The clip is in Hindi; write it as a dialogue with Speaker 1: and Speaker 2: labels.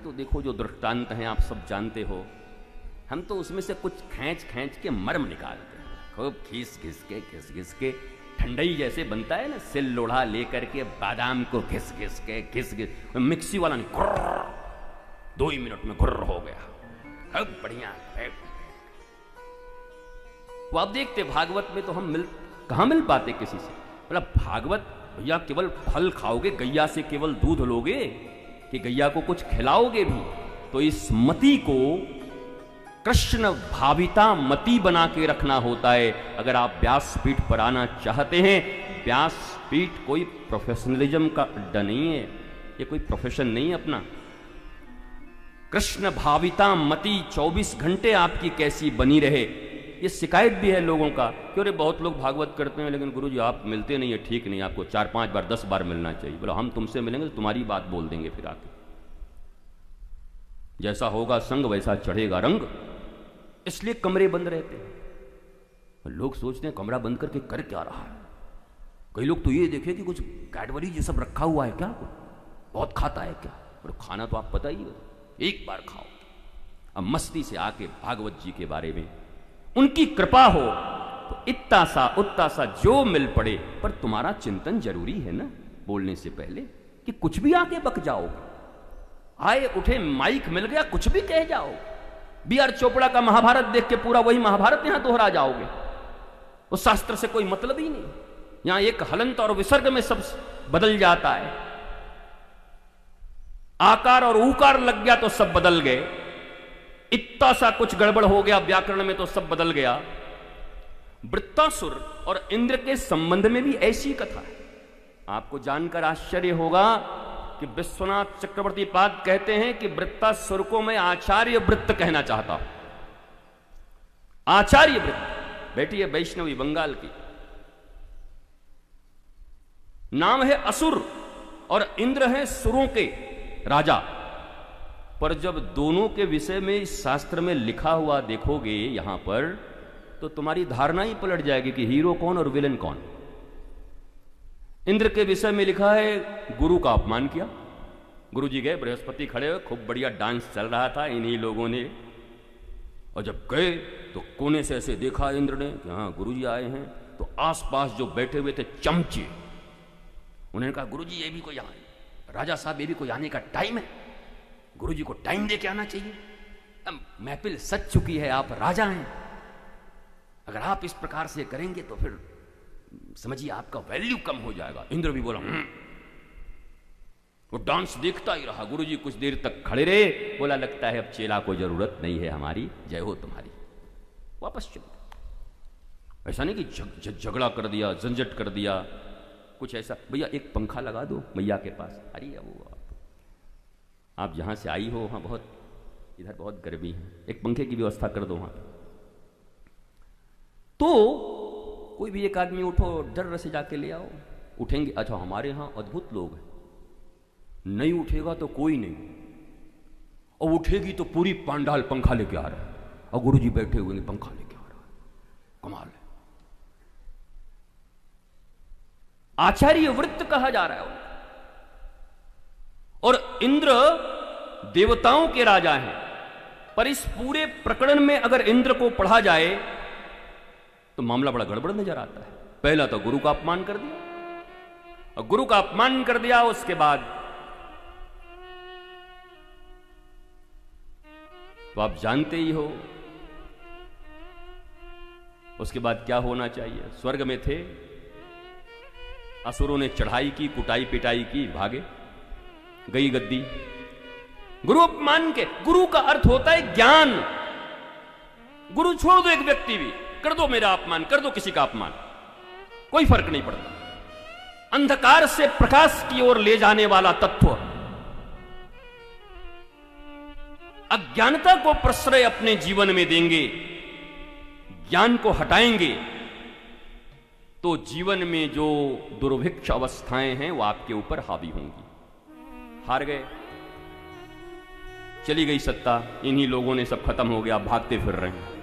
Speaker 1: तो देखो जो दृष्टांत हैं आप सब जानते हो, हम तो उसमें से कुछ खींच खींच के मर्म निकालते हैं, खूब घिस घिस के ठंडई जैसे बनता है ना, सिल लोढ़ा लेकर के बादाम को घिस घिस मिक्सी वाला नहीं, गुर्र 2 ही मिनट में गुर्र हो गया, खूब बढ़िया। तो आप देखते भागवत में तो हम कहां मिल पाते किसी से, मतलब भागवत भैया केवल फल खाओगे, गैया से केवल दूध लोगे कि गैया को कुछ खिलाओगे भी? तो इस मति को कृष्ण भाविता मति बना के रखना होता है। अगर आप व्यासपीठ पर आना चाहते हैं, व्यासपीठ कोई प्रोफेशनलिज्म का अड्डा नहीं है, ये कोई प्रोफेशन नहीं है अपना। कृष्ण भाविता मति 24 घंटे आपकी कैसी बनी रहे, ये शिकायत भी है लोगों का कि अरे बहुत लोग भागवत करते हैं लेकिन गुरुजी आप मिलते नहीं है, ठीक नहीं, आपको 4-5 बार 10 बार मिलना चाहिए। बोला हम तुमसे मिलेंगे तो तुम्हारी बात बोल देंगे, फिर आके जैसा होगा संग वैसा चढ़ेगा रंग। इसलिए कमरे बंद रहते हैं। लोग सोचते हैं कमरा बंद करके कर क्या रहा है। कई लोग तो ये देखे कि कुछ कैडबरी ये सब रखा हुआ है क्या, बहुत खाता है क्या। और खाना तो आप पता ही है, एक बार खाओ। अब मस्ती से आके भागवत जी के बारे में उनकी कृपा हो तो इत्ता सा उत्ता सा जो मिल पड़े, पर तुम्हारा चिंतन जरूरी है ना बोलने से पहले, कि कुछ भी आके बक जाओगे। आए उठे माइक मिल गया, कुछ भी कह जाओ। B.R. चोपड़ा का महाभारत देख के पूरा वही महाभारत यहां दोहरा जाओगे। वो शास्त्र से कोई मतलब ही नहीं, यहां एक हलंत और विसर्ग में सब बदल जाता है। आकार और ऊकार लग गया तो सब बदल गए, इतना सा कुछ गड़बड़ हो गया व्याकरण में तो सब बदल गया। वृत्तासुर और इंद्र के संबंध में भी ऐसी कथा है। आपको जानकर आश्चर्य होगा कि विश्वनाथ चक्रवर्ती पाद कहते हैं कि वृत्तासुर को मैं आचार्य वृत्त कहना चाहता हूं। आचार्य वृत्त बेटी है वैष्णवी बंगाल की, नाम है असुर और इंद्र है सुरों के राजा। पर जब दोनों के विषय में इस शास्त्र में लिखा हुआ देखोगे यहां पर, तो तुम्हारी धारणा ही पलट जाएगी कि हीरो कौन और विलन कौन। इंद्र के विषय में लिखा है गुरु का अपमान किया। गुरु जी गए, बृहस्पति खड़े हुए, खूब बढ़िया डांस चल रहा था इन्हीं लोगों ने, और जब गए तो कोने से ऐसे देखा इंद्र ने कि हाँ गुरु जी आए हैं, तो आसपास जो बैठे हुए थे चमचे, उन्होंने कहा गुरु जी ये भी कोई राजा साहब, ये भी कोई आने का टाइम है, गुरु जी को टाइम दे के आना चाहिए। अब महफिल सज चुकी है, आप राजा हैं, अगर आप इस प्रकार से करेंगे तो फिर समझिए आपका वैल्यू कम हो जाएगा। इंद्र भी बोला वो डांस देखता ही रहा। गुरु जी कुछ देर तक खड़े रहे, बोला लगता है अब चेला को जरूरत नहीं है हमारी, जय हो तुम्हारी, वापस चले गए। ऐसा नहीं कि झगड़ा कर दिया, झंझट कर दिया, कुछ ऐसा। भैया एक पंखा लगा दो मैया के पास, अरे वो आप जहां से आई हो वहां बहुत, इधर बहुत गर्मी है, एक पंखे की व्यवस्था कर दो वहां। तो कोई भी एक आदमी उठो, डर से जाके ले आओ। उठेंगे, अच्छा हमारे यहां अद्भुत लोग हैं, नहीं उठेगा तो कोई नहीं, और उठेगी तो पूरी पांडाल पंखा लेके आ रहा है, और गुरु जी बैठे हुए पंखा लेके आ रहा है, कमाल है। आचार्य वृत्त कहा जा रहा है। और इंद्र देवताओं के राजा हैं, पर इस पूरे प्रकरण में अगर इंद्र को पढ़ा जाए तो मामला बड़ा गड़बड़ नजर आता है। पहला तो गुरु का अपमान कर दिया, और गुरु का अपमान कर दिया, उसके बाद तो आप जानते ही हो उसके बाद क्या होना चाहिए। स्वर्ग में थे, असुरों ने चढ़ाई की, कुटाई पिटाई की, भागे, गई गद्दी। गुरु अपमान के, गुरु का अर्थ होता है ज्ञान। गुरु छोड़ दो, एक व्यक्ति भी कर दो, मेरा अपमान कर दो, किसी का अपमान, कोई फर्क नहीं पड़ता। अंधकार से प्रकाश की ओर ले जाने वाला तत्व, अज्ञानता को प्रश्रय अपने जीवन में देंगे, ज्ञान को हटाएंगे, तो जीवन में जो दुर्भिक्ष अवस्थाएं हैं वो आपके ऊपर हावी होंगी। हार गए, चली गई सत्ता, इन्हीं लोगों ने सब खत्म हो गया, भागते फिर रहे हैं।